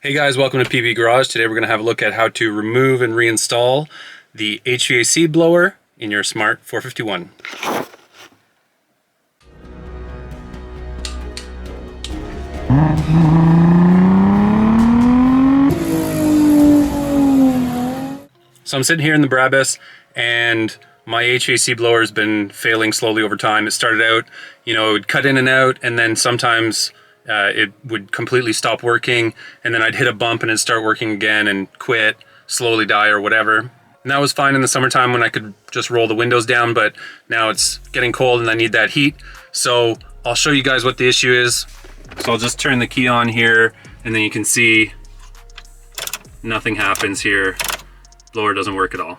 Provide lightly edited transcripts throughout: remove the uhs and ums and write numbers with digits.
Hey guys, welcome to PB Garage. Today we're going to have a look at how to remove and reinstall the HVAC blower in your Smart 451. So I'm sitting here in the Brabus and my HVAC blower has been failing slowly over time. It started out, it would cut in and out, and then sometimes it would completely stop working, and then I'd hit a bump and it'd start working again and quit, slowly die or whatever. And that was fine in the summertime when I could just roll the windows down, but now it's getting cold and I need that heat. So I'll show you guys what the issue is. So I'll just turn the key on here and then you can see nothing happens here. Blower doesn't work at all.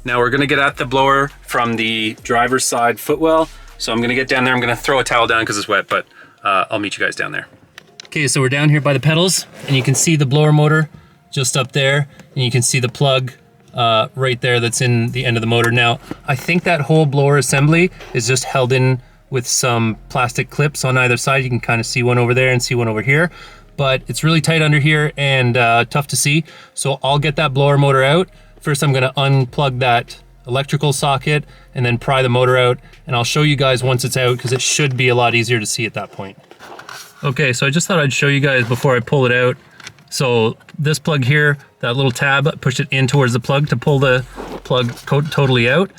Now we're gonna get at the blower from the driver's side footwell. So I'm gonna get down there, I'm gonna throw a towel down because it's wet, but I'll meet you guys down there. Okay, so we're down here by the pedals and you can see the blower motor just up there, and you can see the plug right there that's in the end of the motor. Now, I think that whole blower assembly is just held in with some plastic clips on either side. You can kind of see one over there and see one over here, but it's really tight under here and tough to see. So I'll get that blower motor out. First, I'm gonna unplug that electrical socket and then pry the motor out, and I'll show you guys once it's out because it should be a lot easier to see at that point. Okay, so I just thought I'd show you guys before I pull it out. So this plug here, that little tab, I pushed it in towards the plug to pull the plug totally out,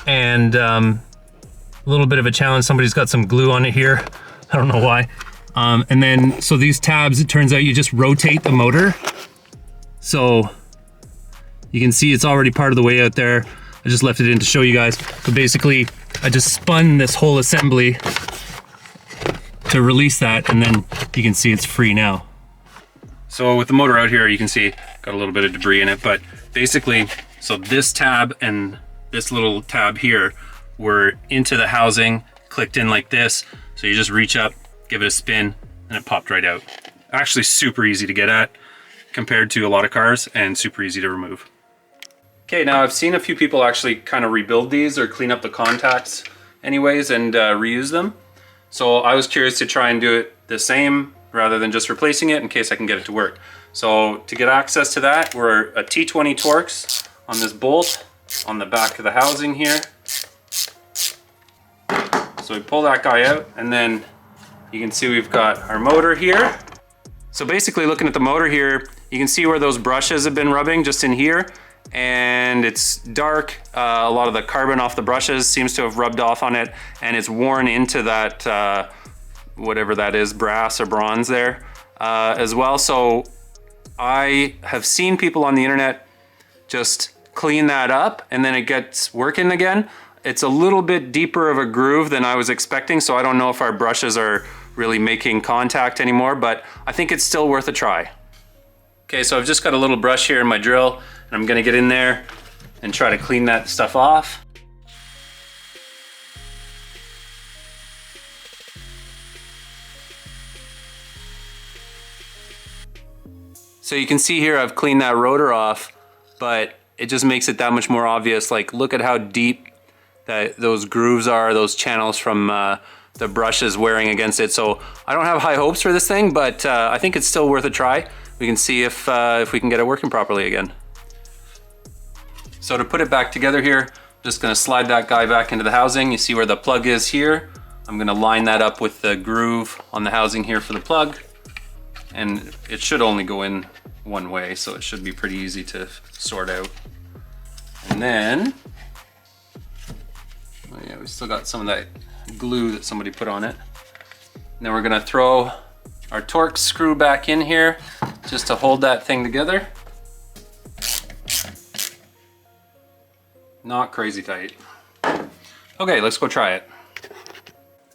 and a little bit of a challenge. Somebody's got some glue on it here. I don't know why. And then, so these tabs, it turns out you just rotate the motor. So you can see it's already part of the way out there. I just left it in to show you guys. But basically, I just spun this whole assembly to release that, and then you can see it's free now. So with the motor out here, you can see got a little bit of debris in it, but basically, so this tab and this little tab here were into the housing, clicked in like this. So you just reach up, give it a spin, and it popped right out. Actually super easy to get at compared to a lot of cars, and super easy to remove. Okay, now I've seen a few people actually kind of rebuild these or clean up the contacts anyways and reuse them. So I was curious to try and do it the same rather than just replacing it in case I can get it to work. So to get access to that, we're a T20 Torx on this bolt on the back of the housing here. So we pull that guy out, and then you can see we've got our motor here. So basically, looking at the motor here, you can see where those brushes have been rubbing just in here, and it's dark. A lot of the carbon off the brushes seems to have rubbed off on it, and it's worn into that whatever that is, brass or bronze there as well. So I have seen people on the internet just clean that up and then it gets working again. It's a little bit deeper of a groove than I was expecting, so I don't know if our brushes are really making contact anymore, but I think it's still worth a try. Okay, so I've just got a little brush here in my drill, and I'm gonna get in there and try to clean that stuff off. So you can see here I've cleaned that rotor off, but it just makes it that much more obvious. Like, look at how deep those grooves are, those channels from the brushes wearing against it. So I don't have high hopes for this thing, but I think it's still worth a try. We can see if we can get it working properly again. So to put it back together here, I'm just gonna slide that guy back into the housing. You see where the plug is here. I'm gonna line that up with the groove on the housing here for the plug. And it should only go in one way, so it should be pretty easy to sort out. And then, oh yeah, we still got some of that glue that somebody put on it. And then we're gonna throw our Torx screw back in here just to hold that thing together. Not crazy tight. Okay, let's go try it.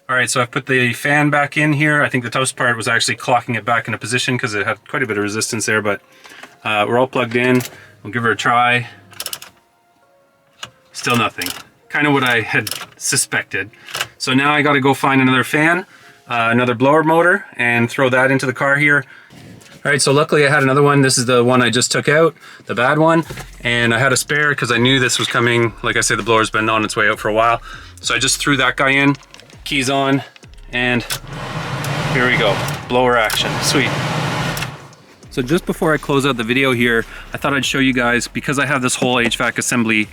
All right, so I've put the fan back in here. I think the toughest part was actually clocking it back into position because it had quite a bit of resistance there, but we're all plugged in. We'll give her a try. Still nothing. Kind of what I had suspected. So now I gotta go find another fan, another blower motor, and throw that into the car here. All right, so luckily I had another one. This is the one I just took out, the bad one, and I had a spare because I knew this was coming. Like I said, the blower's been on its way out for a while. So I just threw that guy in. Keys on, and here we go. Blower action. Sweet. So just before I close out the video here, I thought I'd show you guys, because I have this whole HVAC assembly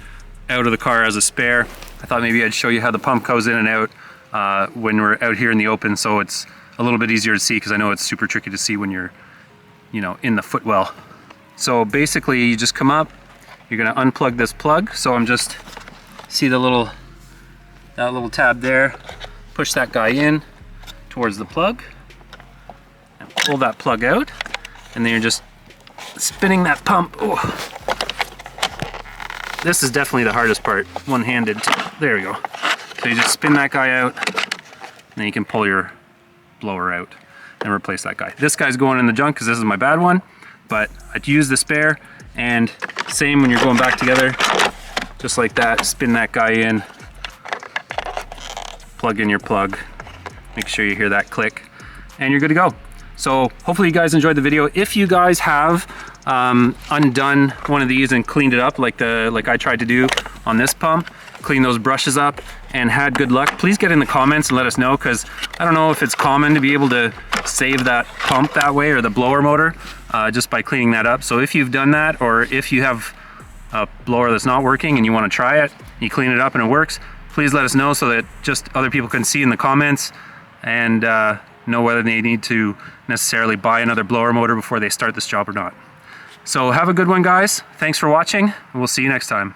out of the car as a spare, I thought maybe I'd show you how the pump goes in and out when we're out here in the open, so it's a little bit easier to see, because I know it's super tricky to see when you're, you know, in the footwell. So basically you just come up, you're gonna unplug this plug. So I'm just, see that little tab there, push that guy in towards the plug, and pull that plug out, and then you're just spinning that pump. Oh. This is definitely the hardest part, one-handed. There we go. So you just spin that guy out, and then you can pull your blower out and replace that guy. This guy's going in the junk because this is my bad one, but I'd use the spare, and same when you're going back together, just like that, spin that guy in, plug in your plug, make sure you hear that click, and you're good to go. So hopefully you guys enjoyed the video. If you guys have undone one of these and cleaned it up like I tried to do on this pump, clean those brushes up and had good luck, please get in the comments and let us know, because I don't know if it's common to be able to save that pump that way, or the blower motor, just by cleaning that up. So if you've done that, or if you have a blower that's not working and you want to try it, you clean it up and it works, please let us know, so that just other people can see in the comments and know whether they need to necessarily buy another blower motor before they start this job or not. So have a good one, guys. Thanks for watching, and we'll see you next time.